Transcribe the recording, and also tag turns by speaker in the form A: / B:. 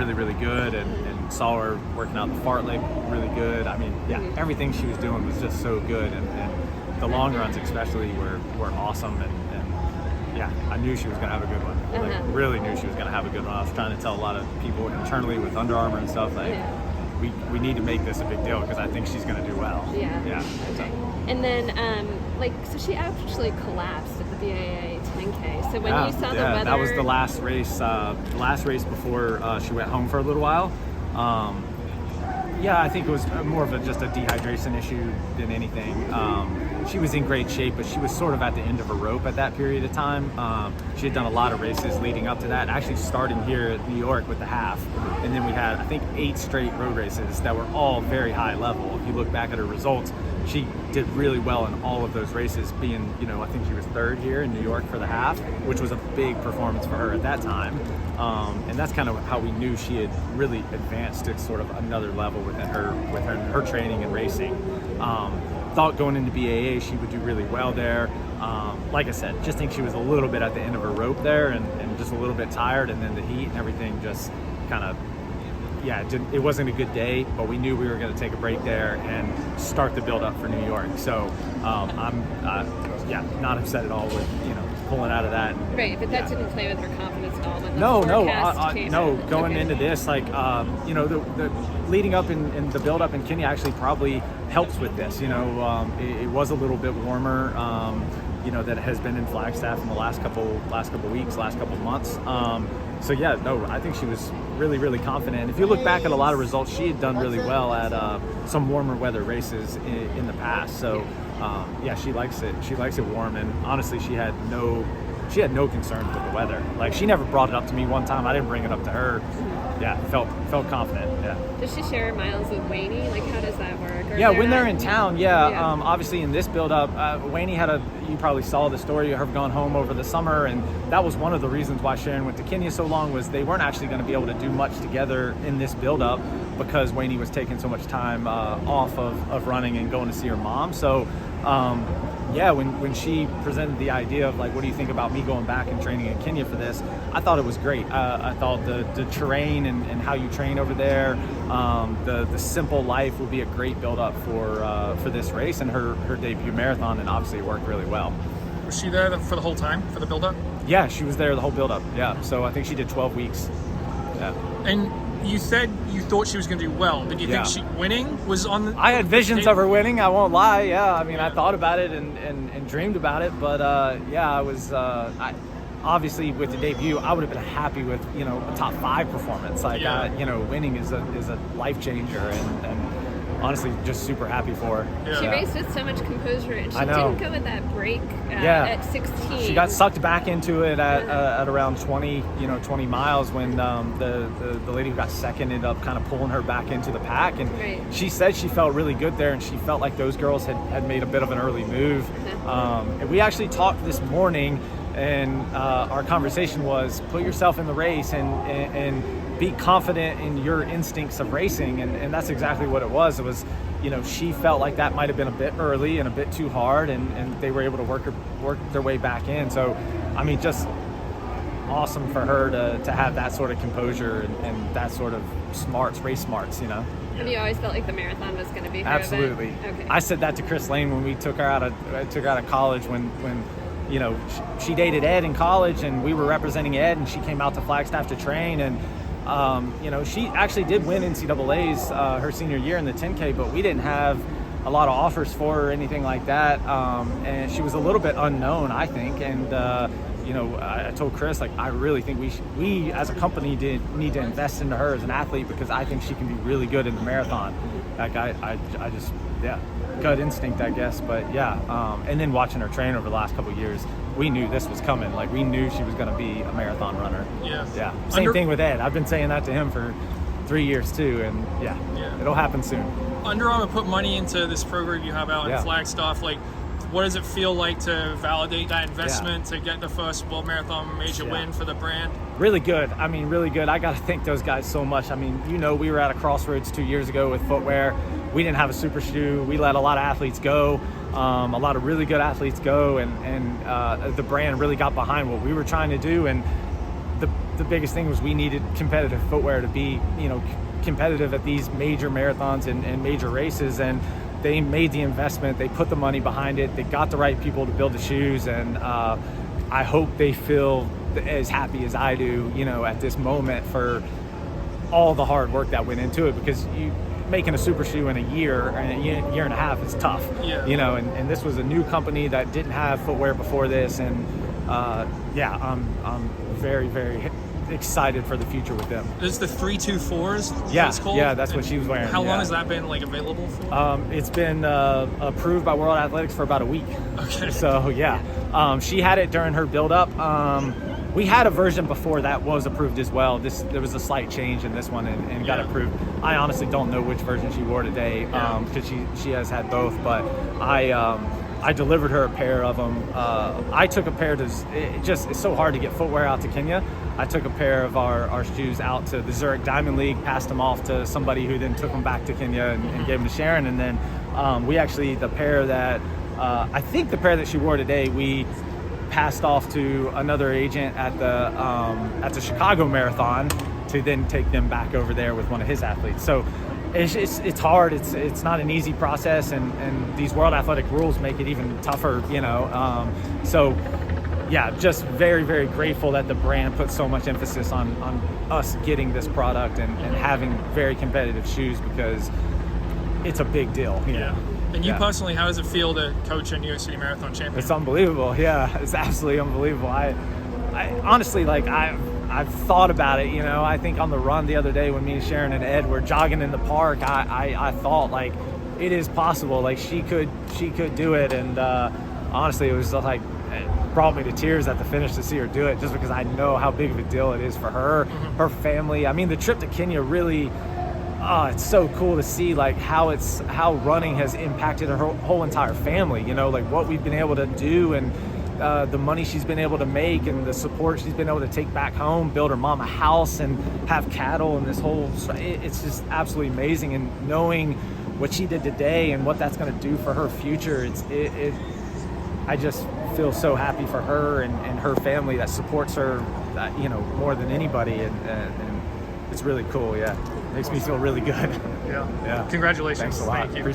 A: really, really good, and saw her working out the fartlek really good. I mean, yeah, everything she was doing was just so good, and the long runs especially were awesome, and yeah, I knew she was going to have a good one. Like, really knew she was going to have a good one. I was trying to tell a lot of people internally with Under Armour and stuff, like, we need to make this a big deal because I think she's going to do well.
B: Yeah. Okay. And then, so she actually collapsed at the BAA 10K. So when you saw the weather...
A: that was the last race before she went home for a little while. I think it was more of just a dehydration issue than anything. She was in great shape, but she was sort of at the end of her rope at that period of time. She had done a lot of races leading up to that, actually starting here at New York with the half. And then we had, I think, 8 straight road races that were all very high level. If you look back at her results, she did really well in all of those races, being, I think she was 3rd here in New York for the half, which was a big performance for her at that time. And that's kind of how we knew she had really advanced to sort of another level within her training and racing. Thought going into BAA she would do really well there. Like I said, just think she was a little bit at the end of her rope there, and just a little bit tired, and then the heat and everything just kind of, it wasn't a good day, but we knew we were going to take a break there and start the build up for New York. So I'm not upset at all with pulling out of that.
B: Right, but that didn't play with her confidence at all. No.
A: Going into this, the leading up in the build up in Kenya actually probably helps with this. It was a little bit warmer. That has been in Flagstaff in the last couple weeks, last couple months. I think she was really, really confident. If you look back at a lot of results, she had done really well at some warmer weather races in the past. So, she likes it. She likes it warm, and honestly, she had no concerns with the weather. Like, she never brought it up to me one time. I didn't bring it up to her. Yeah, felt confident. Yeah.
B: Does she share miles with Wayne? Like, how does that work?
A: When they're in town, obviously in this build-up, Wayne you probably saw the story of her going home over the summer, and that was one of the reasons why Sharon went to Kenya so long, was they weren't actually going to be able to do much together in this build-up because Wayne was taking so much time off of running and going to see her mom. So, when she presented the idea of, like, what do you think about me going back and training in Kenya for this, I thought it was great. I thought the terrain and how you train over there, the simple life would be a great build-up for this race and her debut marathon, and obviously it worked really well.
C: Was she there for the whole time, for the build-up?
A: Yeah, she was there the whole build-up, so I think she did 12 weeks. Yeah.
C: And you said you thought she was going to do well. Did you think she winning was on the...
A: I had visions of her winning, I won't lie. I thought about it and dreamed about it, but I was... obviously, with the debut, I would have been happy with, a top 5 performance. Winning is a life changer, and honestly, just super happy for her.
B: Yeah. She raced with so much composure, and she didn't go with that break at 16.
A: She got sucked back into it at around 20 miles when the lady who got second ended up kind of pulling her back into the pack, and she said she felt really good there, and she felt like those girls had made a bit of an early move. And we actually talked this morning, and our conversation was, put yourself in the race and be confident in your instincts of racing, and that's exactly what it was. It was, she felt like that might have been a bit early and a bit too hard, and they were able to work their way back in. So, I mean, just awesome for her to have that sort of composure and that sort of race smarts.
B: Have you always felt like the marathon was going to be her
A: Absolutely.
B: event? Okay.
A: I said that to Chris Lane when we took her out of college, when she dated Ed in college, and we were representing Ed, and she came out to Flagstaff to train, and she actually did win NCAA's her senior year in the 10K, but we didn't have a lot of offers for her or anything like that, and she was a little bit unknown, I think, and I told Chris, like, I really think we as a company need to invest into her as an athlete, because I think she can be really good in the marathon. Like, I just gut instinct, I guess, but and then watching her train over the last couple of years, we knew this was coming. Like, we knew she was going to be a marathon runner. Same thing with Ed. I've been saying that to him for 3 years too, and it'll happen soon.
C: Under Armour put money into this program you have out in Flagstaff. Like, what does it feel like to validate that investment, to get the first World Marathon major win for the brand? Really good. I mean, really good. I got to thank those guys so much. I mean, we were at a crossroads 2 years ago with Footwear. We didn't have a super shoe. We let a lot of athletes go, a lot of really good athletes go, and the brand really got behind what we were trying to do. And the
A: the biggest thing was we needed competitive footwear to be, competitive at these major marathons and major races, and they made the investment, they put the money behind it, they got the right people to build the shoes, and I hope they feel as happy as I do, at this moment for all the hard work that went into it, because making a super shoe in a year and a half is tough.
C: Yeah.
A: And this was a new company that didn't have footwear before this, and I'm very, very excited for the future with them.
C: There's the 324s.
A: Yeah,
C: it's called?
A: yeah, that's what she was wearing.
C: How long has that been available for?
A: It's been approved by World Athletics for about a week.
C: Okay.
A: So yeah, she had it during her build-up. We had a version before that was approved as well. There was a slight change in this one and got approved. I honestly don't know which version she wore today, because she has had both. But I delivered her a pair of them. I took a pair it's so hard to get footwear out to Kenya. I took a pair of our shoes out to the Zurich Diamond League, passed them off to somebody who then took them back to Kenya and gave them to Sharon. And then the pair that I think the pair that she wore today, we passed off to another agent at the Chicago Marathon to then take them back over there with one of his athletes. So it's hard. It's not an easy process, and these World Athletic rules make it even tougher. So yeah, just very, very grateful that the brand puts so much emphasis on us getting this product and having very competitive shoes, because it's a big deal.
C: Yeah. And you personally, how does it feel to coach a New York City Marathon champion?
A: It's unbelievable. Yeah, it's absolutely unbelievable. I honestly, I've thought about it. I think on the run the other day when me and Sharon and Ed were jogging in the park, I thought like it is possible. Like she could do it, and honestly, it was like it brought me to tears at the finish to see her do it, just because I know how big of a deal it is for her, her family. I mean, the trip to Kenya really. It's so cool to see like how running has impacted her whole entire family. Like what we've been able to do, and the money she's been able to make, and the support she's been able to take back home, build her mom a house, and have cattle, and this whole. It's just absolutely amazing. And knowing what she did today and what that's going to do for her future, I just feel so happy for her and her family that supports her, more than anybody, and it's really cool. Yeah. Makes me feel really good.
C: Yeah.
A: Yeah.
C: Congratulations.
A: Thanks a lot.
C: Thank you.